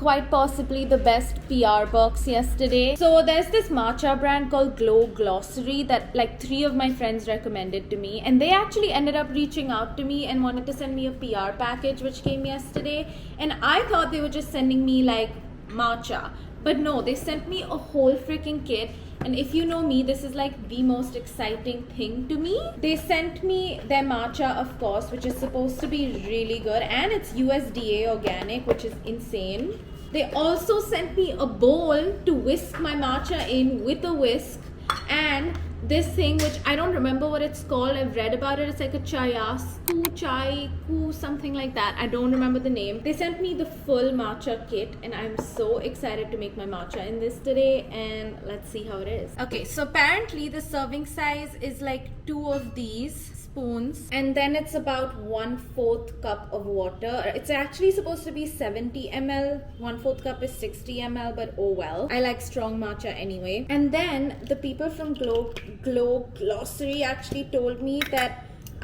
quite possibly the best PR box yesterday. So there's this matcha brand called Glow Glossary that like 3 of my friends recommended to me, and they actually ended up reaching out to me and wanted to send me a PR package which came yesterday, and I thought they were just sending me like matcha, but no, they sent me a whole freaking kit. And if you know me, this is like the most exciting thing to me. They sent me their matcha, of course, which is supposed to be really good, and it's USDA organic, which is insane. They also sent me a bowl to whisk my matcha in with a whisk, and this thing which I don't remember what it's called. I've read about it. It's like a chaiku, something like that. I don't remember the name. They sent me the full matcha kit, and I'm so excited to make my matcha in this today, and let's see how it is. Okay, so apparently the serving size is like 2 of these spoons, and then it's about 1/4 cup of water. It's actually supposed to be 70 ml. 1/4 cup is 60 ml, but oh well. I like strong matcha anyway. And then the people from Glow Glossary actually told me that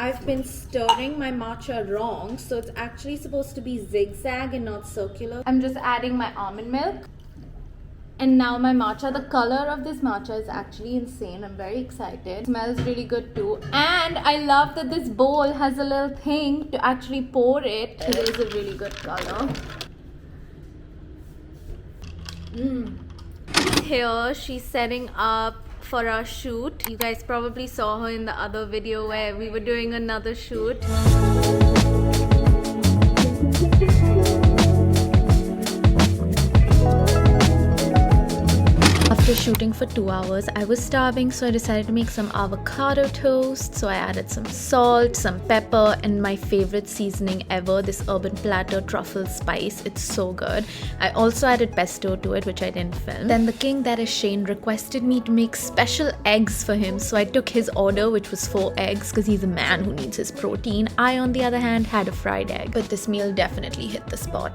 I've been stirring my matcha wrong, so it's actually supposed to be zigzag and not circular. I'm just adding my almond milk. And now my matcha, the color of this matcha is actually insane. I'm very excited. It smells really good too. And I love that this bowl has a little thing to actually pour it. It is a really good color. Here, she's setting up for our shoot. You guys probably saw her in the other video where we were doing another shoot. After shooting for 2 hours, I was starving, so I decided to make some avocado toast. So I added some salt, some pepper, and my favorite seasoning ever, this Urban Platter truffle spice. It's so good. I also added pesto to it, which I didn't film. Then the king, that is Shane, requested me to make special eggs for him, so I took his order, which was 4 eggs, because he's a man who needs his protein. I, on the other hand, had a fried egg, but this meal definitely hit the spot.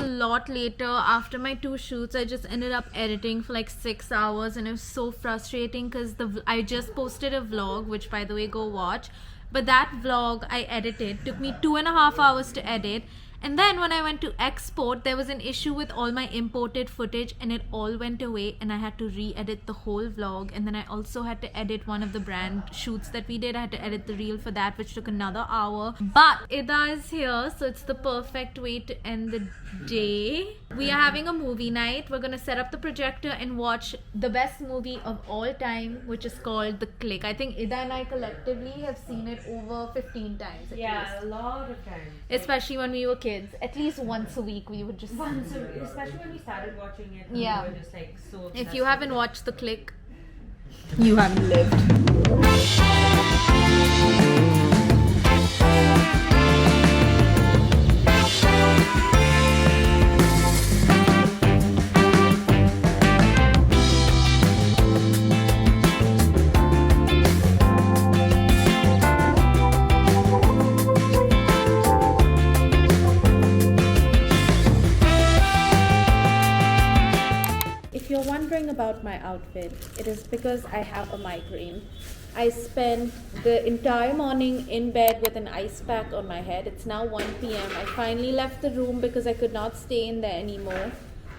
A lot later, after my 2 shoots, I just ended up editing for like 6 hours, and it was so frustrating because I just posted a vlog, which by the way, go watch. But that vlog I edited took me 2.5 hours to edit, and then when I went to export, there was an issue with all my imported footage, and it all went away, and I had to re-edit the whole vlog. And then I also had to edit one of the brand shoots that we did. I had to edit the reel for that, which took another hour. But Ida is here, so it's the perfect way to end the day. We are having a movie night. We're gonna set up the projector and watch the best movie of all time, which is called The Click. I think Ida and I collectively have seen it over 15 times at least. A lot of times. Especially when we were kids. At least once a week we would just... Once a week, especially when we started watching it. Yeah. We were just like so obsessed. If you haven't watched The Click, you haven't lived. If you're wondering about my outfit, it is because I have a migraine. I spent the entire morning in bed with an ice pack on my head. It's now 1 p.m. I finally left the room because I could not stay in there anymore.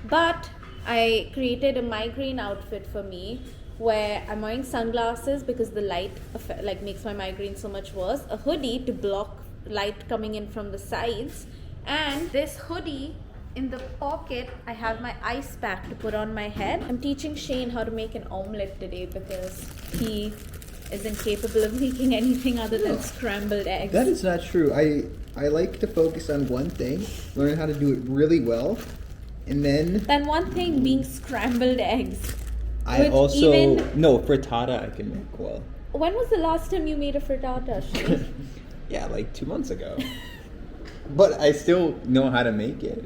But I created a migraine outfit for me where I'm wearing sunglasses because the light makes my migraine so much worse, a hoodie to block light coming in from the sides, and this hoodie. In the pocket, I have my ice pack to put on my head. I'm teaching Shane how to make an omelette today because he is incapable of making anything other than scrambled eggs. That is not true. I like to focus on one thing, learn how to do it really well, and then... Then one thing being scrambled eggs. No, frittata I can make well. When was the last time you made a frittata, Shane? Yeah, like 2 months ago. But I still know how to make it,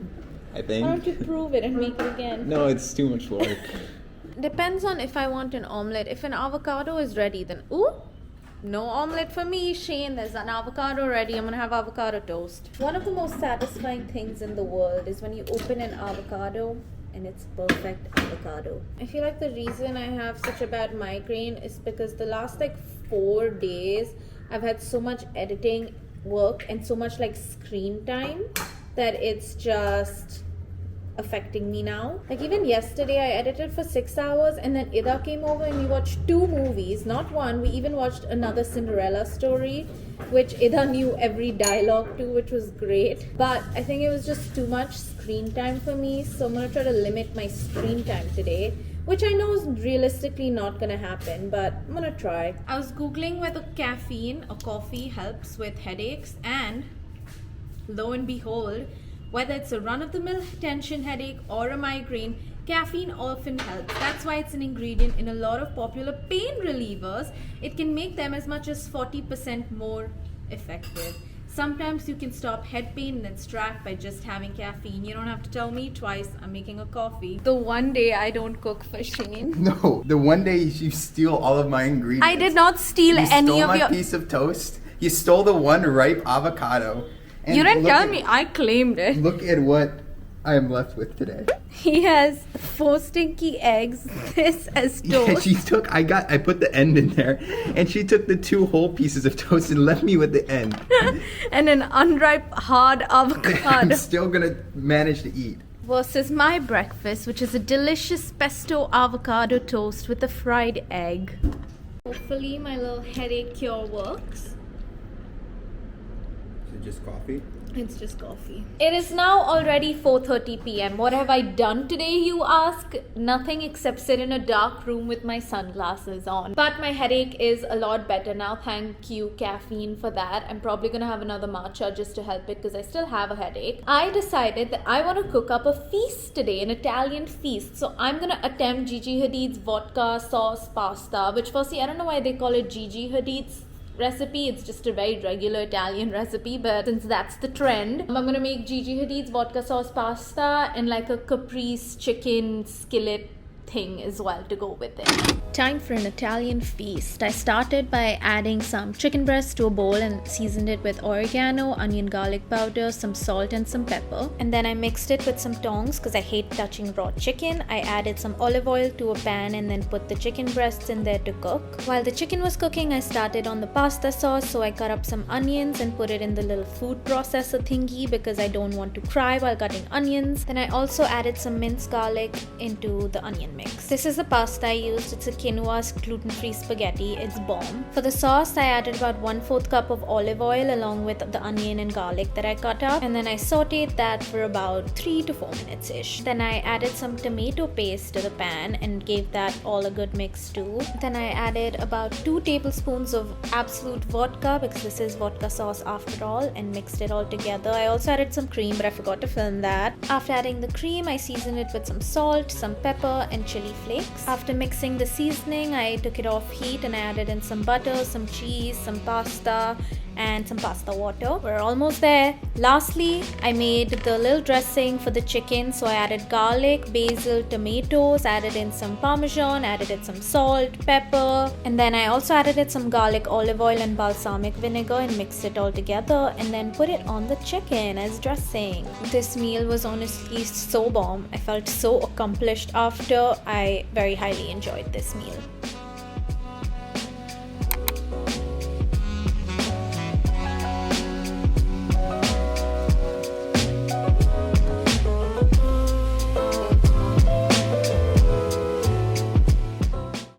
I think. Why don't you prove it and make it again? No, it's too much work. Depends on if I want an omelette. If an avocado is ready, then no omelette for me, Shane. There's an avocado ready. I'm gonna have avocado toast. One of the most satisfying things in the world is when you open an avocado and it's perfect avocado. I feel like the reason I have such a bad migraine is because the last 4 days I've had so much editing work and so much screen time that it's just affecting me now. Like even yesterday I edited for 6 hours and then Ida came over and we watched 2 movies, not one. We even watched another Cinderella story, which Ida knew every dialogue to, which was great. But I think it was just too much screen time for me, so I'm gonna try to limit my screen time today, which I know is realistically not gonna happen, but I'm gonna try. I was googling whether caffeine or coffee helps with headaches, and lo and behold, whether it's a run-of-the-mill tension headache or a migraine, caffeine often helps. That's why it's an ingredient in a lot of popular pain relievers. It can make them as much as 40% more effective. Sometimes you can stop head pain in its track by just having caffeine. You don't have to tell me twice. I'm making a coffee. The one day I don't cook for Shane. No, the one day you steal all of my ingredients. I did not steal any of your... You stole my piece of toast. You stole the one ripe avocado. And you didn't tell me. I claimed it. Look at what I am left with today. He has 4 stinky eggs, this as toast. Yeah, I put the end in there, and she took the 2 whole pieces of toast and left me with the end. And an unripe hard avocado. I'm still gonna manage to eat. Versus my breakfast, which is a delicious pesto avocado toast with a fried egg. Hopefully my little headache cure works. Is it just coffee? It's just coffee. It is now already 4:30 p.m. What have I done today, you ask? Nothing except sit in a dark room with my sunglasses on. But my headache is a lot better now. Thank you, caffeine, for that. I'm probably gonna have another matcha just to help it because I still have a headache. I decided that I want to cook up a feast today, an Italian feast. So I'm gonna attempt Gigi Hadid's vodka sauce pasta, which firstly, I don't know why they call it Gigi Hadid's recipe. It's just a very regular Italian recipe, but since that's the trend, I'm gonna make Gigi Hadid's vodka sauce pasta and like a caprese chicken skillet thing as well to go with it. Time for an Italian feast. I started by adding some chicken breast to a bowl and seasoned it with oregano, onion garlic powder, some salt and some pepper. And then I mixed it with some tongs because I hate touching raw chicken. I added some olive oil to a pan and then put the chicken breasts in there to cook. While the chicken was cooking, I started on the pasta sauce, so I cut up some onions and put it in the little food processor thingy because I don't want to cry while cutting onions. Then I also added some minced garlic into the onion mix. This is the pasta I used. It's a quinoa gluten-free spaghetti. It's bomb. For the sauce, I added about 1/4 cup of olive oil along with the onion and garlic that I cut up, and then I sauteed that for about 3 to 4 minutes ish. Then I added some tomato paste to the pan and gave that all a good mix too. Then I added about 2 tablespoons of absolute vodka because this is vodka sauce after all, and mixed it all together. I also added some cream, but I forgot to film that. After adding the cream, I seasoned it with some salt, some pepper and chili flakes. After mixing the seasoning, I took it off heat and I added in some butter, some cheese, some pasta and some pasta water. We're almost there. Lastly, I made the little dressing for the chicken, so I added garlic, basil, tomatoes, added in some parmesan, added in some salt, pepper, and then I also added in some garlic, olive oil and balsamic vinegar and mixed it all together and then put it on the chicken as dressing. This meal was honestly so bomb. I felt so accomplished after. I very highly enjoyed this meal.